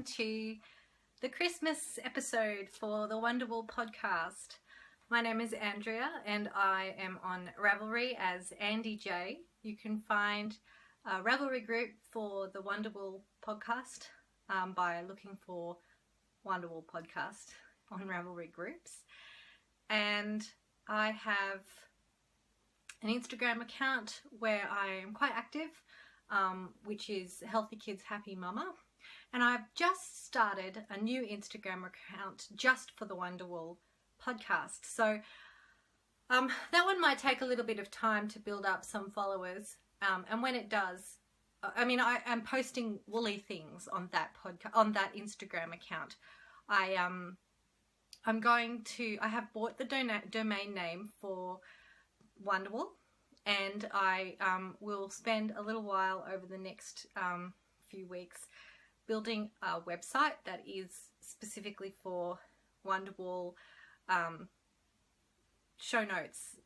to the Christmas episode for the Wonderwolle podcast. My name is Andrea and I am on Ravelry as Andy J. You can find a Ravelry group for the Wonderwolle podcast by looking for Wonderwolle podcast on Ravelry groups. And I have an Instagram account where I am quite active, which is Healthy Kids Happy Mama. And I've just started a new Instagram account just for the Wonderwolle podcast. So that one might take a little bit of time to build up some followers. And when it does, I am posting woolly things on that Instagram account. I have bought the domain name for Wonderwolle, and I will spend a little while over the next few weeks building a website that is specifically for Wonderwolle, show notes,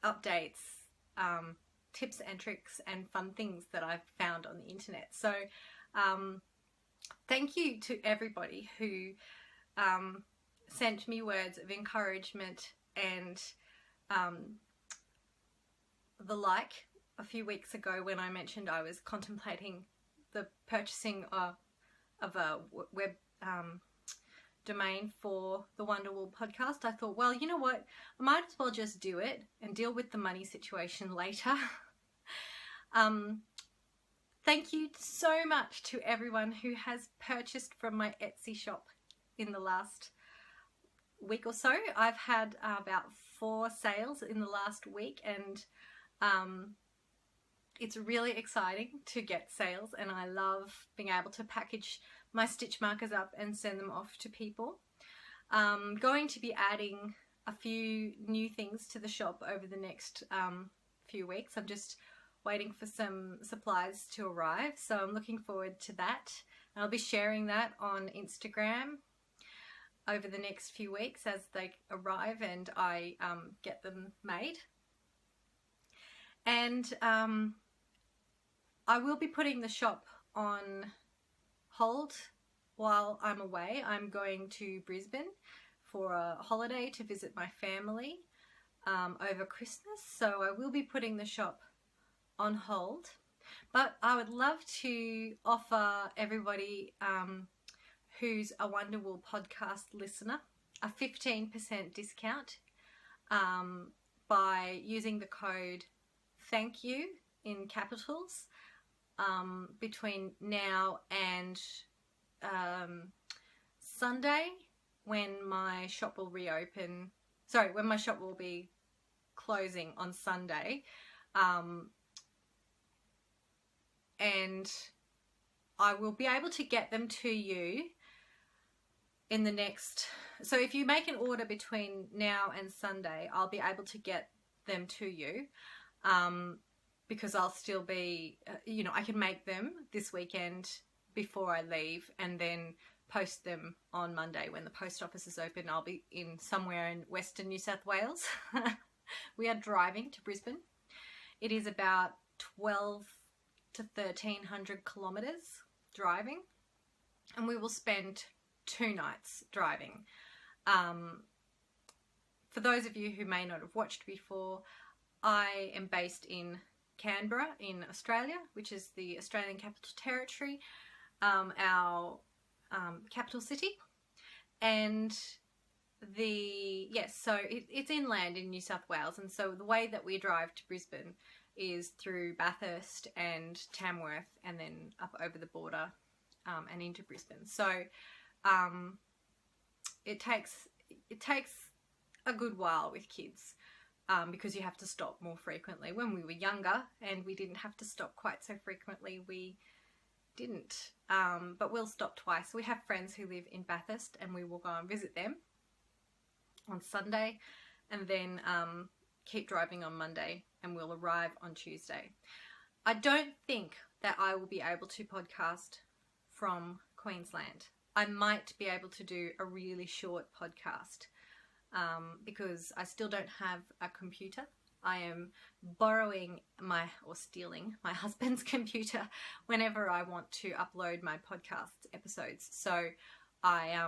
updates, tips and tricks and fun things that I've found on the internet. So thank you to everybody who sent me words of encouragement and the like a few weeks ago when I mentioned I was contemplating the purchasing of a web domain for the Wonderwolle podcast. I thought, well, you know what, I might as well just do it and deal with the money situation later. Thank you so much to everyone who has purchased from my Etsy shop in the last week or so. I've had about 4 sales in the last week, and it's really exciting to get sales, and I love being able to package my stitch markers up and send them off to people. Going to be adding a few new things to the shop over the next few weeks. I'm just waiting for some supplies to arrive, so I'm looking forward to that. And I'll be sharing that on Instagram over the next few weeks as they arrive and I get them made. And I will be putting the shop on hold while I'm away. I'm going to Brisbane for a holiday to visit my family over Christmas, so I will be putting the shop on hold. But I would love to offer everybody who's a Wonderwolle podcast listener a 15% discount by using the code thank you in capitals between now and Sunday, when my shop will reopen. Sorry, when my shop will be closing on Sunday. And I will be able to get them to you in the next, so if you make an order between now and Sunday, I'll be able to get them to you, because I'll still be, I can make them this weekend before I leave and then post them on Monday when the post office is open. I'll be in somewhere in Western New South Wales. We are driving to Brisbane. It is about 12 to 1300 kilometers driving, and we will spend 2 nights driving. For those of you who may not have watched before, I am based in Canberra in Australia, which is the Australian Capital Territory, our capital city. And so it's inland in New South Wales, and so the way that we drive to Brisbane is through Bathurst and Tamworth and then up over the border and into Brisbane. So it takes a good while with kids because you have to stop more frequently. When we were younger and we didn't have to stop quite so frequently, we didn't, but we'll stop twice. We have friends who live in Bathurst and we will go and visit them on Sunday and then keep driving on Monday, and we'll arrive on Tuesday. I don't think that I will be able to podcast from Queensland. I might be able to do a really short podcast because I still don't have a computer I am borrowing or stealing my husband's computer whenever I want to upload my podcast episodes. So I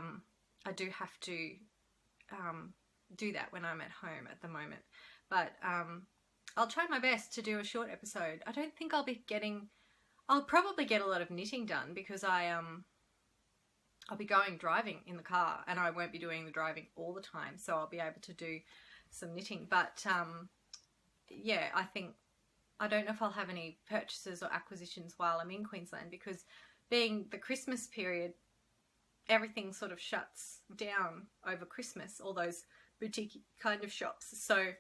do have to do that when I'm at home at the moment. But I'll try my best to do a short episode. I don't think I'll probably get a lot of knitting done because I'll be going driving in the car, and I won't be doing the driving all the time, so I'll be able to do some knitting. But yeah, I don't know if I'll have any purchases or acquisitions while I'm in Queensland, because being the Christmas period, everything sort of shuts down over Christmas, all those boutique kind of shops. So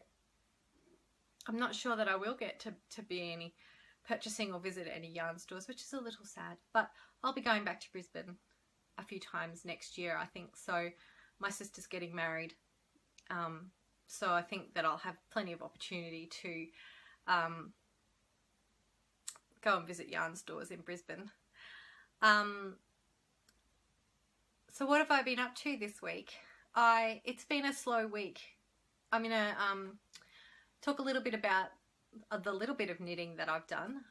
I'm not sure that I will get to be any purchasing or visit any yarn stores, which is a little sad. But I'll be going back to Brisbane a few times next year, I think. So my sister's getting married, so I think that I'll have plenty of opportunity to go and visit yarn stores in Brisbane. So what have I been up to this week? It's been a slow week. I'm gonna talk a little bit about the little bit of knitting that I've done.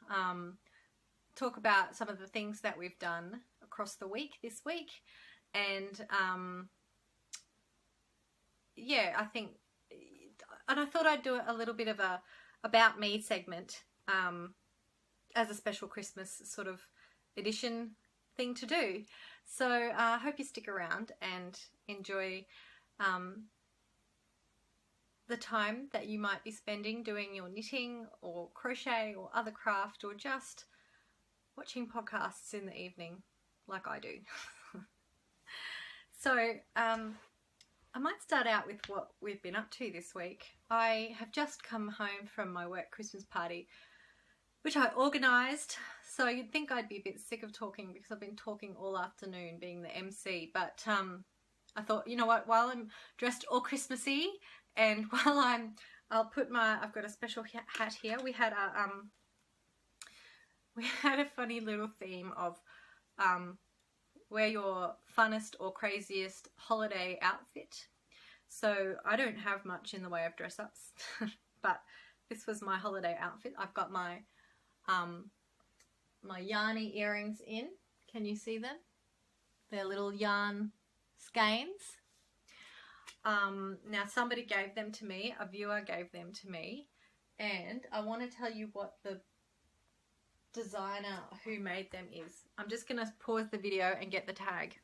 Talk about some of the things that we've done across the week this week, and yeah, I thought I'd do a little bit of a about me segment as a special Christmas sort of edition thing to do. So I hope you stick around and enjoy the time that you might be spending doing your knitting or crochet or other craft, or just watching podcasts in the evening like I do. So I might start out with what we've been up to this week. I have just come home from my work Christmas party, which I organised. So you'd think I'd be a bit sick of talking because I've been talking all afternoon being the MC. But I thought, you know what, while I'm dressed all Christmassy, and while I've got a special hat here. We had a funny little theme of wear your funnest or craziest holiday outfit. So I don't have much in the way of dress ups, but this was my holiday outfit. I've got my my yarny earrings in. Can you see them? They're little yarn skeins. Now somebody gave them to me, a viewer gave them to me, and I want to tell you what the designer who made them is. I'm just going to pause the video and get the tag.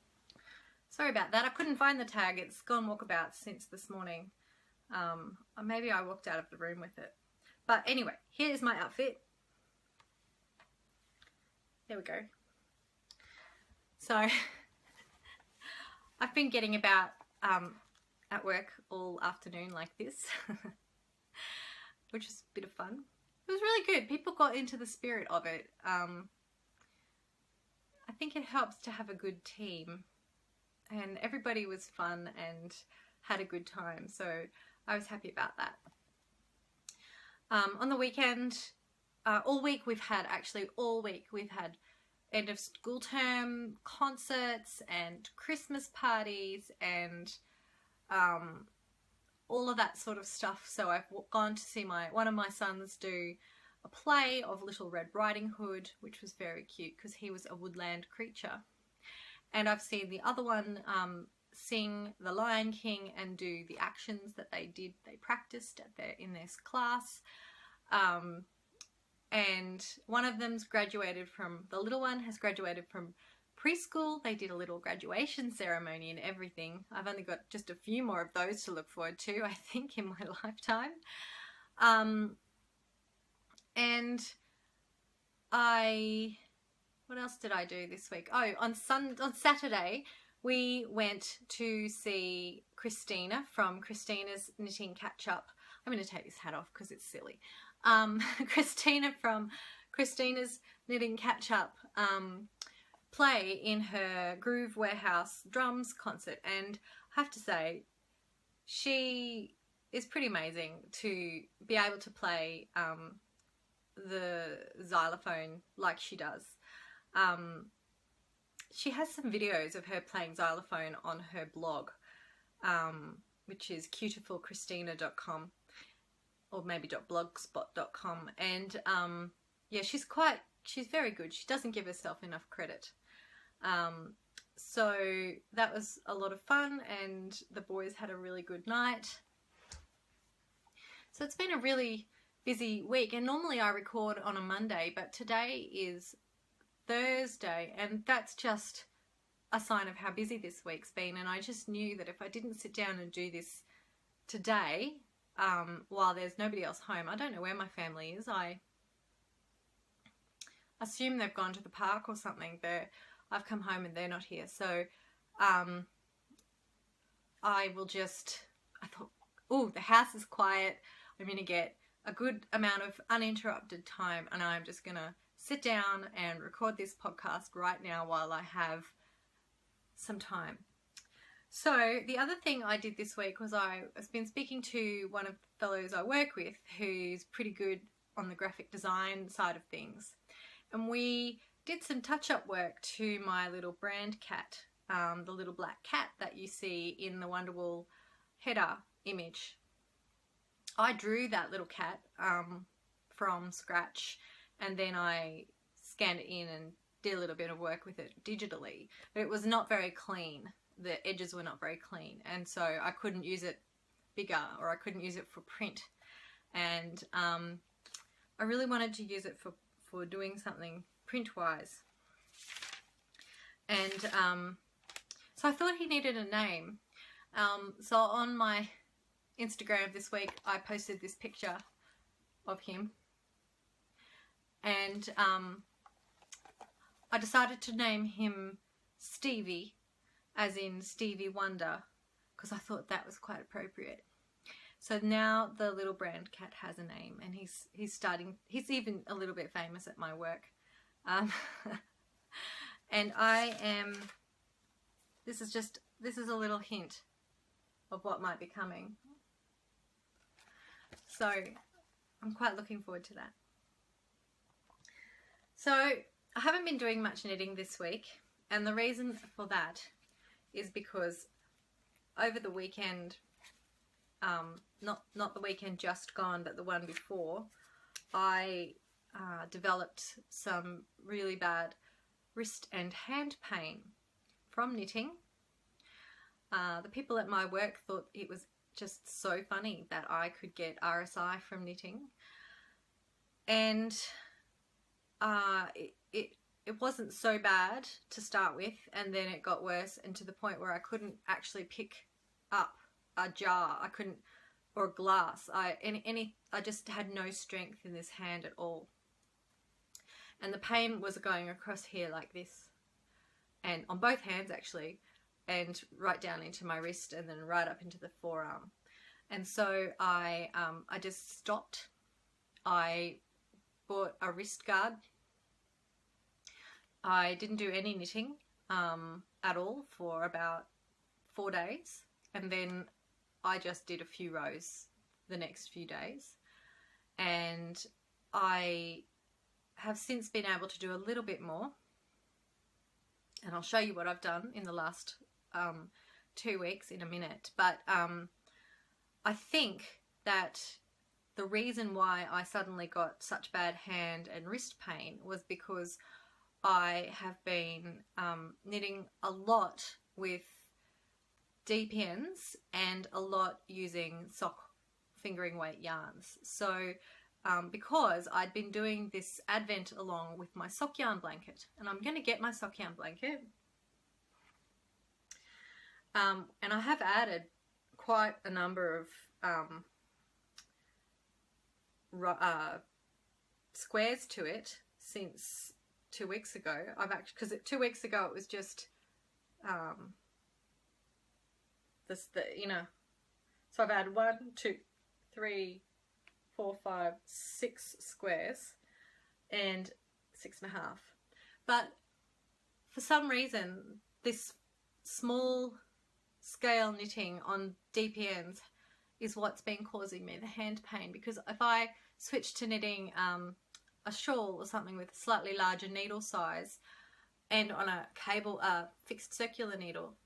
Sorry about that, I couldn't find the tag. It's gone walkabout since this morning. Maybe I walked out of the room with it. But anyway, here's my outfit. There we go. So I've been getting about at work all afternoon like this, which is a bit of fun. It was really good. People got into the spirit of it. I think it helps to have a good team, and everybody was fun and had a good time, so I was happy about that. On the weekend, all week we've had end of school term concerts and Christmas parties and all of that sort of stuff. So I've gone to see one of my sons do a play of Little Red Riding Hood, which was very cute because he was a woodland creature. And I've seen the other one sing The Lion King and do the actions that they practiced in this class. And one of them's the little one has graduated from preschool. They did a little graduation ceremony and everything. I've only got just a few more of those to look forward to, I think, in my lifetime. And what else did I do this week? Oh, on Saturday, we went to see Christina from Christina's Knitting Catch Up. I'm going to take this hat off because it's silly. Christina from Christina's Knitting Catch Up play in her Groove Warehouse drums concert, and I have to say she is pretty amazing to be able to play the xylophone like she does. She has some videos of her playing xylophone on her blog, which is cutifulchristina.com. or maybe .blogspot.com, and yeah, she's very good. She doesn't give herself enough credit. So that was a lot of fun, and the boys had a really good night. So it's been a really busy week, and normally I record on a Monday, but today is Thursday, and that's just a sign of how busy this week's been. And I just knew that if I didn't sit down and do this today, while there's nobody else home, I don't know where my family is. I assume they've gone to the park or something. I've come home and they're not here. So I thought, oh, the house is quiet. I'm going to get a good amount of uninterrupted time, and I'm just going to sit down and record this podcast right now while I have some time. So the other thing I did this week was I've been speaking to one of the fellows I work with who's pretty good on the graphic design side of things. And we did some touch-up work to my little brand cat, the little black cat that you see in the Wonderwolle header image. I drew that little cat from scratch, and then I scanned it in and did a little bit of work with it digitally. But it was not very clean. The edges were not very clean, and so I couldn't use it bigger, or I couldn't use it for print. And I really wanted to use it for doing something print-wise. And so I thought he needed a name. So on my Instagram this week, I posted this picture of him, and I decided to name him Stevie, as in Stevie Wonder, because I thought that was quite appropriate. So now the little brand cat has a name, and he's even a little bit famous at my work. And this is a little hint of what might be coming. So I'm quite looking forward to that. So I haven't been doing much knitting this week, and the reason for that is because over the weekend, not the weekend just gone, but the one before, I developed some really bad wrist and hand pain from knitting. The people at my work thought it was just so funny that I could get RSI from knitting, and it wasn't so bad to start with, and then it got worse, and to the point where I couldn't actually pick up a jar, or a glass. I just had no strength in this hand at all, and the pain was going across here like this, and on both hands actually, and right down into my wrist, and then right up into the forearm. And so I just stopped. I bought a wrist guard. I didn't do any knitting at all for about 4 days, and then I just did a few rows the next few days, and I have since been able to do a little bit more, and I'll show you what I've done in the last 2 weeks in a minute. But I think that the reason why I suddenly got such bad hand and wrist pain was because I have been knitting a lot with deep ends and a lot using sock fingering weight yarns. So because I'd been doing this advent along with my sock yarn blanket, and I'm going to get my sock yarn blanket, and I have added quite a number of squares to it since 2 weeks ago. Because 2 weeks ago it was just so I've added 1, 2, 3, 4, 5, 6 squares and 6.5. But for some reason, this small scale knitting on deep ends is what's been causing me the hand pain, because if I switch to knitting a shawl or something with a slightly larger needle size and on a cable fixed circular needle,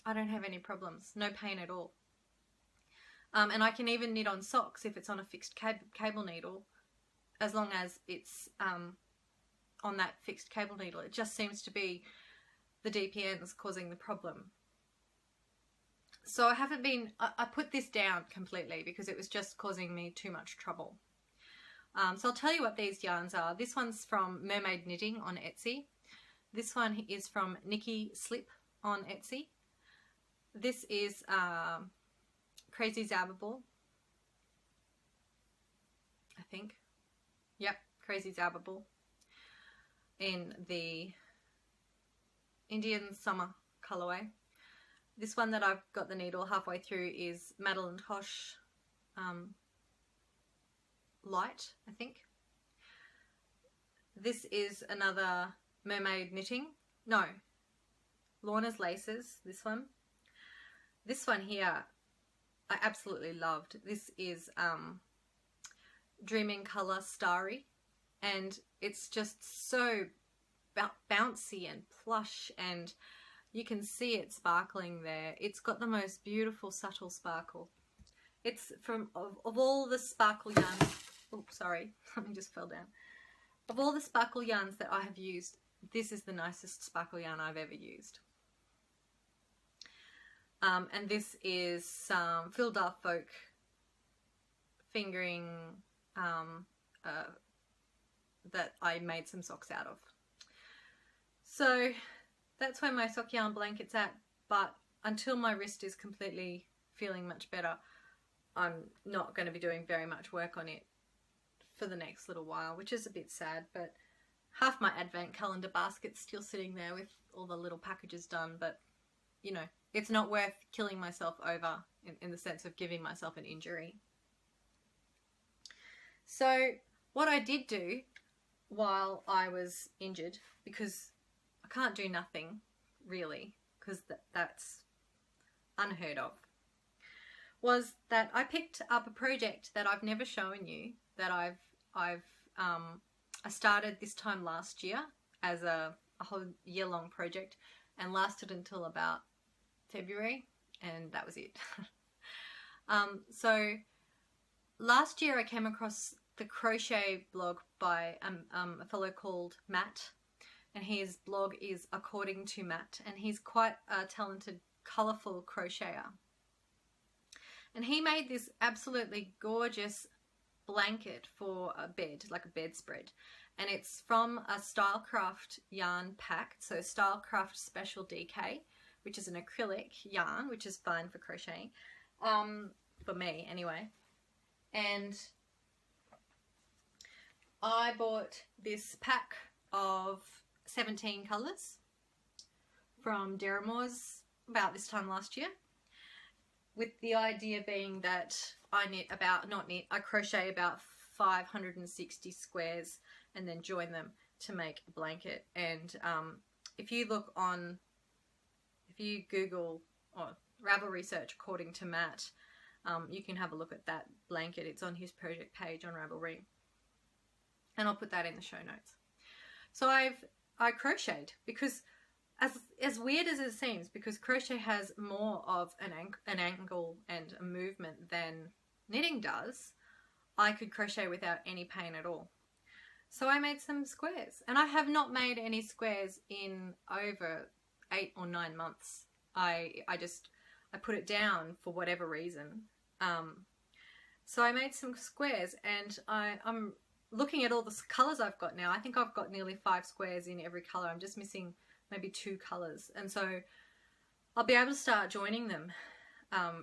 I don't have any problems, no pain at all. And I can even knit on socks if it's on a fixed cable needle, as long as it's on that fixed cable needle. It just seems to be the DPNs causing the problem. So I haven't been, I put this down completely because it was just causing me too much trouble. So I'll tell you what these yarns are. This one's from Mermaid Knitting on Etsy. This one is from Nikki Slip on Etsy. This is Crazy Zabbable, I think. Yep, Crazy Zabbable in the Indian Summer colourway. This one that I've got the needle halfway through is Madeline Tosh Light, I think. This is another Mermaid Knitting. No, Lorna's Laces, this one. This one here, I absolutely loved. This is Dreaming Colour Starry, and it's just so bouncy and plush, and you can see it sparkling there. It's got the most beautiful subtle sparkle. It's from, of all the sparkle yarns, oh sorry, something just fell down. Of all the sparkle yarns that I have used, this is the nicest sparkle yarn I've ever used. And this is Phil Darfolk fingering that I made some socks out of. So that's where my sock yarn blanket's at, but until my wrist is completely feeling much better, I'm not going to be doing very much work on it for the next little while, which is a bit sad, but half my advent calendar basket's still sitting there with all the little packages done, but you know, it's not worth killing myself over in the sense of giving myself an injury. So what I did do while I was injured, because I can't do nothing really, because that's unheard of, was that I picked up a project that I've never shown you, that I started this time last year as a whole year-long project, and lasted until about February, and that was it. So last year I came across the crochet blog by a fellow called Matt, and his blog is According to Matt, and he's quite a talented, colourful crocheter. And he made this absolutely gorgeous blanket for a bed, like a bedspread, and it's from a Stylecraft yarn pack, so Stylecraft Special DK, which is an acrylic yarn, which is fine for crocheting, for me anyway. And I bought this pack of 17 colours from Deramores about this time last year, with the idea being that I crochet about 560 squares and then join them to make a blanket. And if you Google or Ravelry search According to Matt, you can have a look at that blanket. It's on his project page on Ravelry, and I'll put that in the show notes. So I crocheted, because as weird as it seems, because crochet has more of an angle and a movement than knitting does, I could crochet without any pain at all. So I made some squares, and I have not made any squares in over 8 or 9 months. I put it down for whatever reason. So I made some squares, and I'm looking at all the colours I've got now. I think I've got nearly 5 squares in every colour. I'm just missing maybe 2 colours, and so I'll be able to start joining them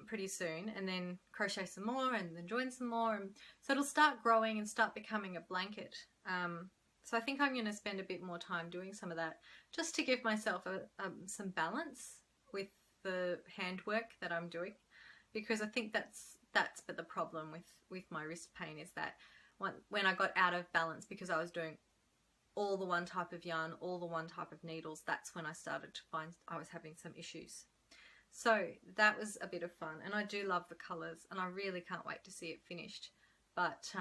pretty soon, and then crochet some more and then join some more, and so it'll start growing and start becoming a blanket. So I think I'm going to spend a bit more time doing some of that, just to give myself some balance with the handwork that I'm doing, because I think that's the problem with my wrist pain, is that when I got out of balance because I was doing all the one type of yarn, all the one type of needles, that's when I started to find I was having some issues. So that was a bit of fun, and I do love the colours, and I really can't wait to see it finished. But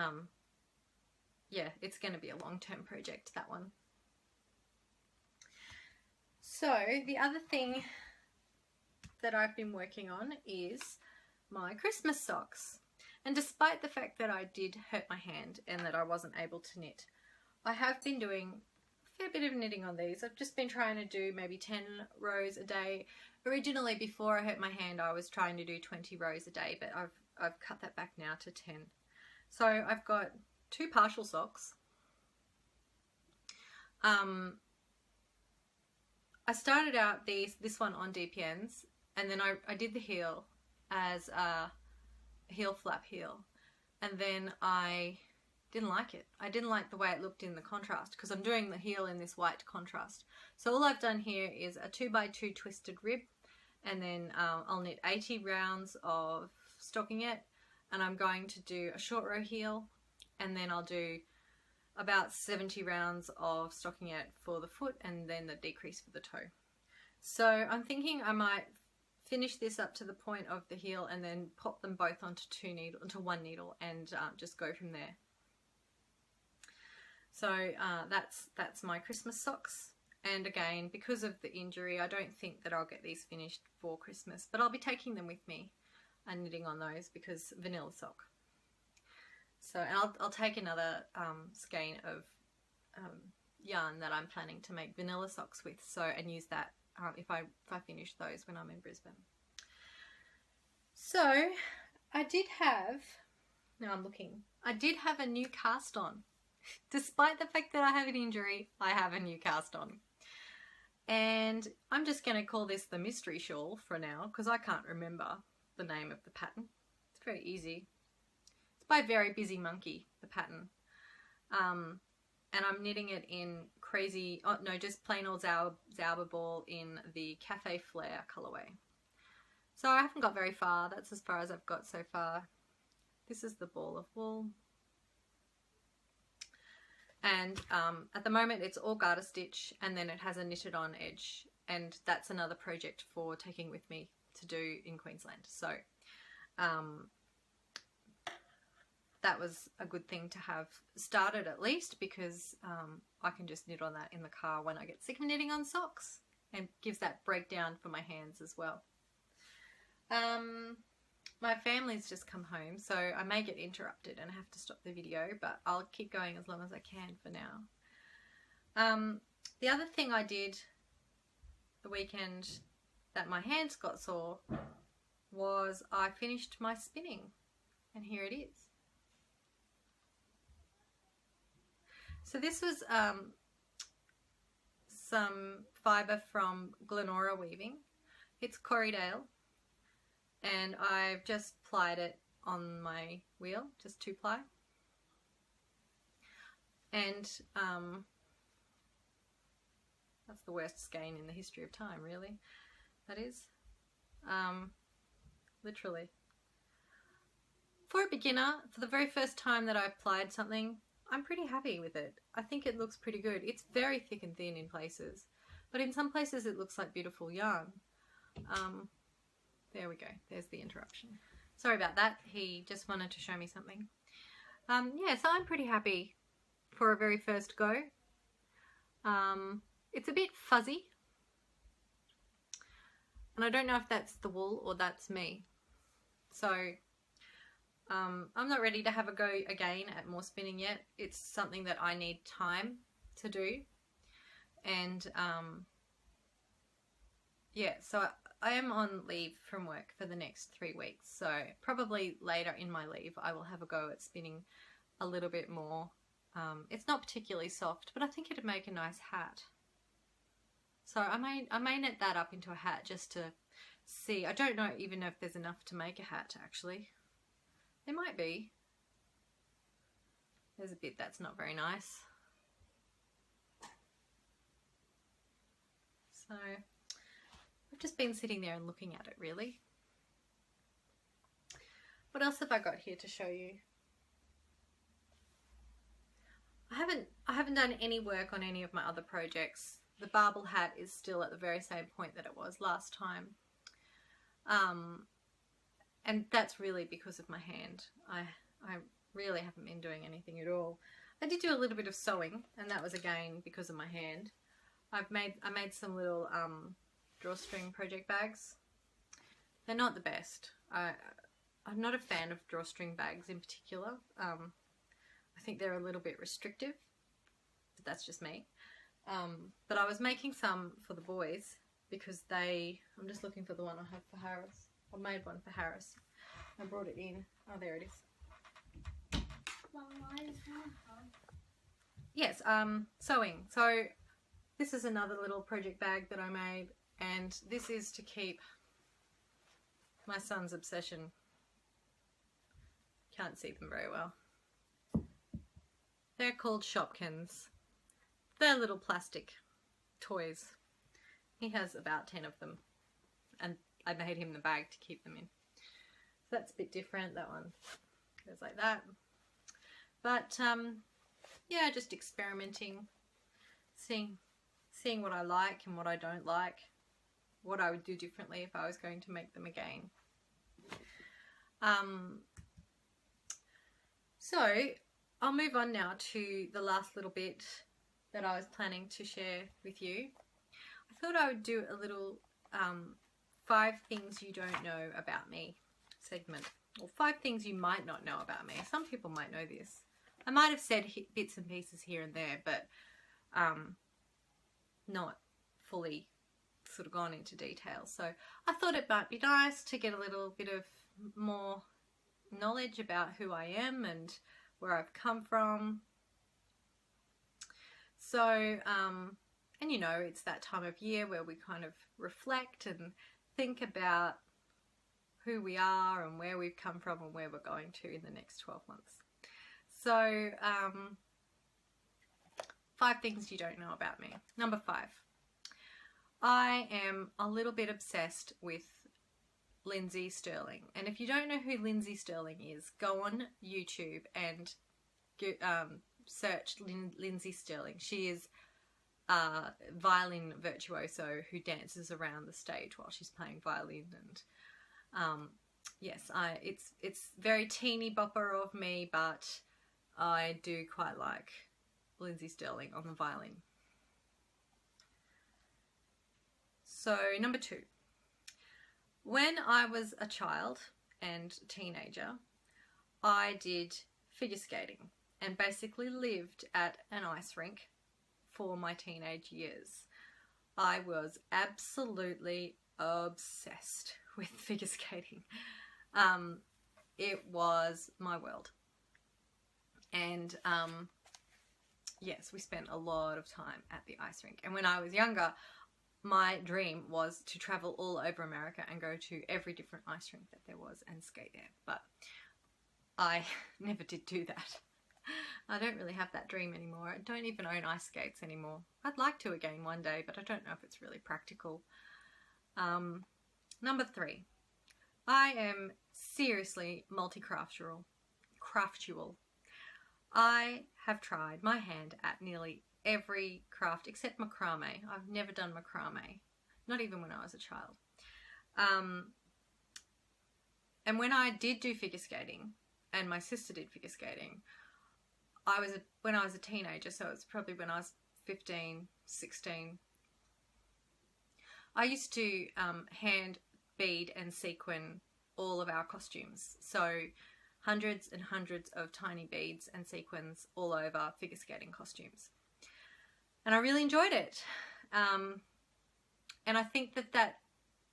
yeah, it's going to be a long-term project, that one. So the other thing that I've been working on is my Christmas socks. And despite the fact that I did hurt my hand and that I wasn't able to knit, I have been doing a fair bit of knitting on these. I've just been trying to do maybe 10 rows a day. Originally, before I hurt my hand, I was trying to do 20 rows a day, but I've cut that back now to 10. So I've got 2 partial socks. I started out this one on DPNs, and then I did the heel as a heel flap heel, and then I didn't like it. I didn't like the way it looked in the contrast, because I'm doing the heel in this white contrast. So all I've done here is a 2x2 twisted rib, and then I'll knit 80 rounds of stockingette, and I'm going to do a short row heel, and then I'll do about 70 rounds of stockingette for the foot, and then the decrease for the toe. So I'm thinking I might finish this up to the point of the heel and then pop them both onto one needle and just go from there. So that's my Christmas socks. And again, because of the injury, I don't think that I'll get these finished for Christmas, but I'll be taking them with me and knitting on those because vanilla sock. So I'll take another skein of yarn that I'm planning to make vanilla socks with, and use that if I finish those when I'm in Brisbane. So I did have a new cast on. Despite the fact that I have an injury, I have a new cast on. And I'm just going to call this the mystery shawl for now, because I can't remember the name of the pattern. It's very easy. It's by Very Busy Monkey, the pattern. And I'm knitting it in just plain old Zauber ball in the Cafe Flare colourway. So I haven't got very far. That's as far as I've got so far. This is the ball of wool. And at the moment it's all garter stitch, and then it has a knitted on edge, and that's another project for taking with me to do in Queensland. So that was a good thing to have started at least, because I can just knit on that in the car when I get sick of knitting on socks, and gives that breakdown for my hands as well. My family's just come home, so I may get interrupted and have to stop the video, but I'll keep going as long as I can for now. The other thing I did the weekend that my hands got sore was I finished my spinning, and here it is. So this was some fibre from Glenora Weaving. It's Corriedale, and I've just plied it on my wheel, just 2-ply. And that's the worst skein in the history of time, really. That is. Literally. For a beginner, for the very first time that I've plied something, I'm pretty happy with it. I think it looks pretty good. It's very thick and thin in places, but in some places it looks like beautiful yarn. There we go. There's the interruption. Sorry about that. He just wanted to show me something. Yeah, so I'm pretty happy for a very first go. It's a bit fuzzy, and I don't know if that's the wool or that's me. So I'm not ready to have a go again at more spinning yet. It's something that I need time to do. And yeah, so I am on leave from work for the next 3 weeks. So probably later in my leave I will have a go at spinning a little bit more. It's not particularly soft, but I think it'd make a nice hat. So I may knit that up into a hat just to see. I don't know even if there's enough to make a hat, actually. There might be. There's a bit that's not very nice. So I've just been sitting there and looking at it, really. What else have I got here to show you? I haven't done any work on any of my other projects. The barbel hat is still at the very same point that it was last time. And that's really because of my hand. I really haven't been doing anything at all. I did do a little bit of sewing, and that was again because of my hand. I made some little drawstring project bags. They're not the best. I'm not a fan of drawstring bags in particular. I think they're a little bit restrictive, but that's just me. But I was making some for the boys because I'm just looking for the one I have for Harris. I made one for Harris. I brought it in. Oh, there it is. Yes, sewing. So this is another little project bag that I made, and this is to keep my son's obsession. Can't see them very well. They're called Shopkins. They're little plastic toys. He has about 10 of them, and I made him the bag to keep them in. So that's a bit different. That one goes like that. But yeah, just experimenting, seeing what I like and what I don't like, what I would do differently if I was going to make them again. So I'll move on now to the last little bit that I was planning to share with you. I thought I would do a little 5 things you don't know about me segment, or 5 things you might not know about me. Some people might know this. I might have said bits and pieces here and there, but not fully sort of gone into detail. So I thought it might be nice to get a little bit of more knowledge about who I am and where I've come from. So, and you know, it's that time of year where we kind of reflect and think about who we are and where we've come from and where we're going to in the next 12 months. So, 5 things you don't know about me. Number 5. I am a little bit obsessed with Lindsay Sterling. And if you don't know who Lindsay Sterling is, go on YouTube and search Lindsay Sterling. She is a violin virtuoso who dances around the stage while she's playing violin. And yes, it's very teeny bopper of me, but I do quite like Lindsay Sterling on the violin. So number 2, when I was a child and teenager, I did figure skating and basically lived at an ice rink for my teenage years. I was absolutely obsessed with figure skating. It was my world. And yes, we spent a lot of time at the ice rink. And when I was younger, my dream was to travel all over America and go to every different ice rink that there was and skate there. But I never did do that. I don't really have that dream anymore. I don't even own ice skates anymore. I'd like to again one day, but I don't know if it's really practical. Number 3. I am seriously multi-craftual. I have tried my hand at nearly every craft except macrame. I've never done macrame, not even when I was a child. And when I did do figure skating, and my sister did figure skating, when I was a teenager, so it's probably when I was 15, 16. I used to hand bead and sequin all of our costumes. So hundreds and hundreds of tiny beads and sequins all over figure skating costumes. And I really enjoyed it. And I think that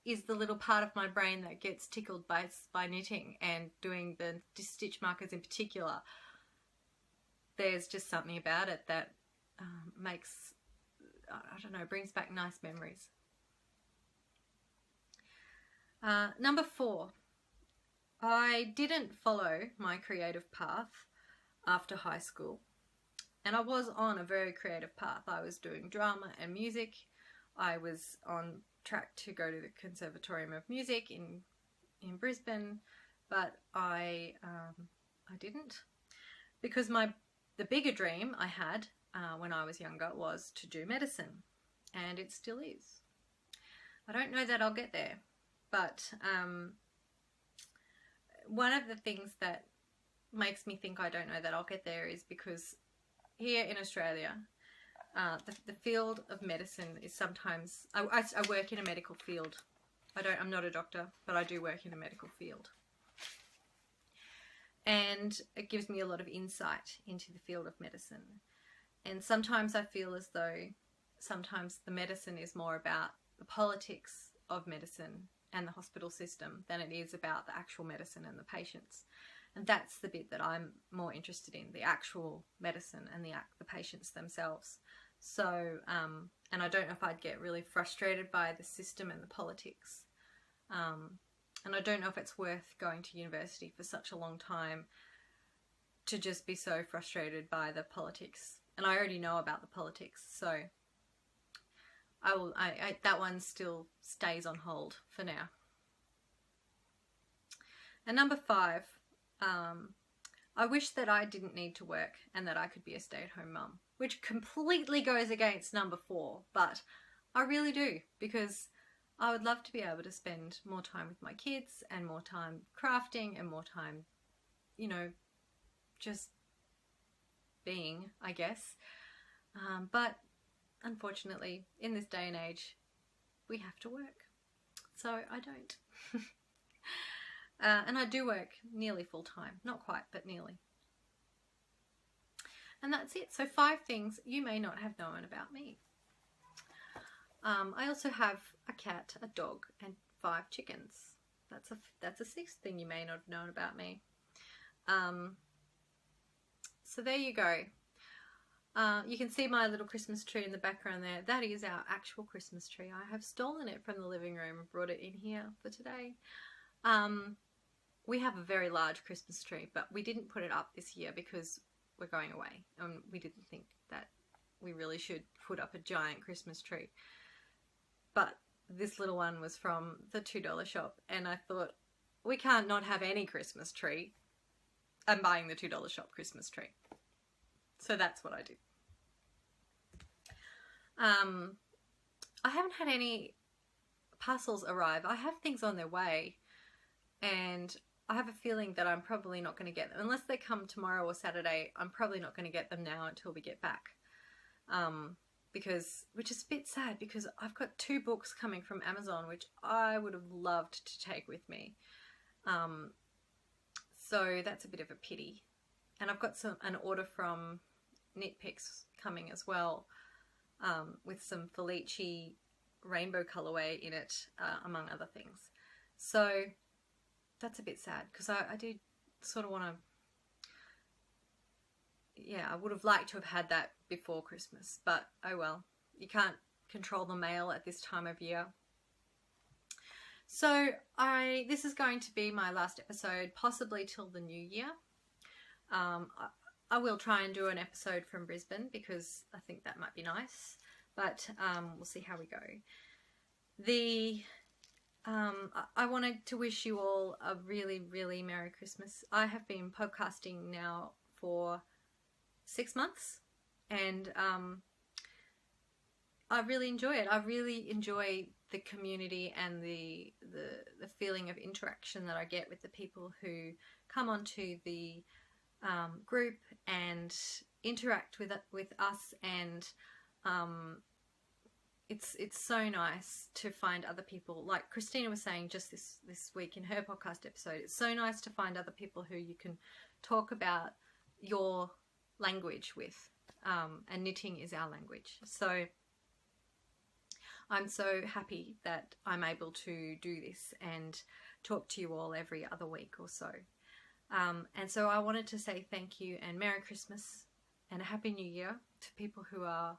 is the little part of my brain that gets tickled by knitting and doing the stitch markers in particular. There's just something about it that makes, I don't know, brings back nice memories. Number 4. I didn't follow my creative path after high school. And I was on a very creative path. I was doing drama and music. I was on track to go to the Conservatorium of Music in Brisbane, but I didn't, because the bigger dream I had when I was younger was to do medicine, and it still is. I don't know that I'll get there, but one of the things that makes me think I don't know that I'll get there is because here in Australia, the field of medicine is sometimes, I work in a medical field. I'm not a doctor, but I do work in a medical field. and it gives me a lot of insight into the field of medicine. And sometimes I feel as though sometimes the medicine is more about the politics of medicine and the hospital system than it is about the actual medicine and the patients. And that's the bit that I'm more interested in, the actual medicine and the patients themselves. So, and I don't know if I'd get really frustrated by the system and the politics. And I don't know if it's worth going to university for such a long time to just be so frustrated by the politics. And I already know about the politics, so that one still stays on hold for now. And number 5, I wish that I didn't need to work and that I could be a stay-at-home mum, which completely goes against number 4, but I really do, because I would love to be able to spend more time with my kids and more time crafting and more time, you know, just being, I guess. But unfortunately, in this day and age, we have to work. So I don't. And I do work nearly full time. Not quite, but nearly. And that's it. So 5 things you may not have known about me. I also have a cat, a dog, and 5 chickens. That's a 6th thing you may not have known about me. So there you go. You can see my little Christmas tree in the background there. That is our actual Christmas tree. I have stolen it from the living room and brought it in here for today. We have a very large Christmas tree, but we didn't put it up this year because we're going away. And we didn't think that we really should put up a giant Christmas tree. But this little one was from the $2 shop, and I thought, we can't not have any Christmas tree. I'm buying the $2 shop Christmas tree. So that's what I did. I haven't had any parcels arrive. I have things on their way, and I have a feeling that I'm probably not going to get them. Unless they come tomorrow or Saturday, I'm probably not going to get them now until we get back. Which is a bit sad, because I've got 2 books coming from Amazon, which I would have loved to take with me. So that's a bit of a pity. And I've got an order from Knit Picks coming as well, with some Felici rainbow colorway in it, among other things. So that's a bit sad, because I did sort of want to, yeah, I would have liked to have had that before Christmas, but oh well, you can't control the mail at this time of year. So this is going to be my last episode, possibly till the new year. I will try and do an episode from Brisbane, because I think that might be nice, but we'll see how we go. I wanted to wish you all a really, really Merry Christmas. I have been podcasting now for 6 months, and I really enjoy it. I really enjoy the community and the feeling of interaction that I get with the people who come onto the group and interact with us, and it's so nice to find other people. Like Christina was saying just this week in her podcast episode, it's so nice to find other people who you can talk about your language with, and knitting is our language. So I'm so happy that I'm able to do this and talk to you all every other week or so. And so I wanted to say thank you and Merry Christmas and a Happy New Year to people who are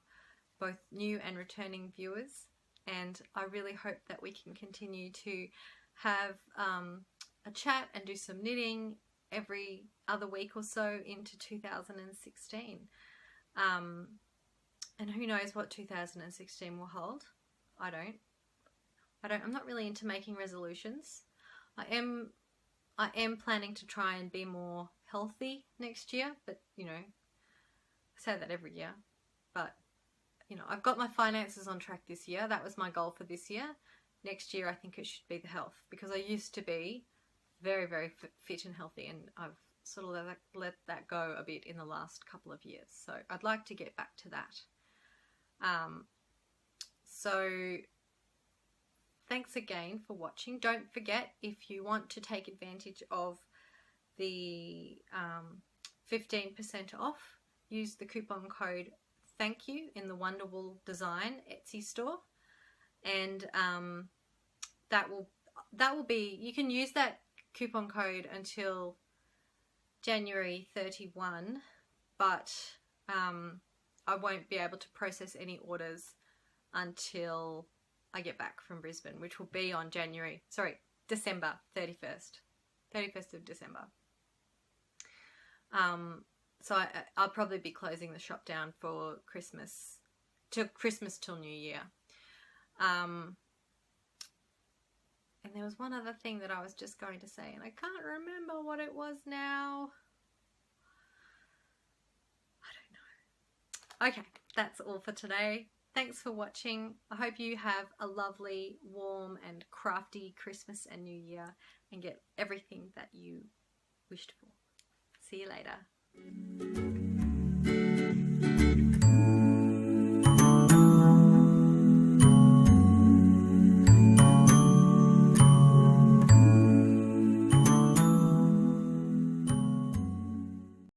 both new and returning viewers. And I really hope that we can continue to have a chat and do some knitting every other week or so into 2016. And who knows what 2016 will hold. I'm not really into making resolutions. I am planning to try and be more healthy next year, but you know, I say that every year, but you know, I've got my finances on track this year. That was my goal for this year. Next year I think it should be the health, because I used to be very, very fit and healthy, and I've sort of let that go a bit in the last couple of years. So I'd like to get back to that. So thanks again for watching. Don't forget, if you want to take advantage of the 15% off. Use the coupon code thank you in the Wonderwolle Design Etsy store, and that will be, you can use that coupon code until January 31, but I won't be able to process any orders until I get back from Brisbane, which will be on December 31st of December. So I'll probably be closing the shop down for Christmas till New Year. And there was one other thing that I was just going to say, and I can't remember what it was now. I don't know. Okay, that's all for today. Thanks for watching. I hope you have a lovely, warm and crafty Christmas and New Year and get everything that you wished for. See you later.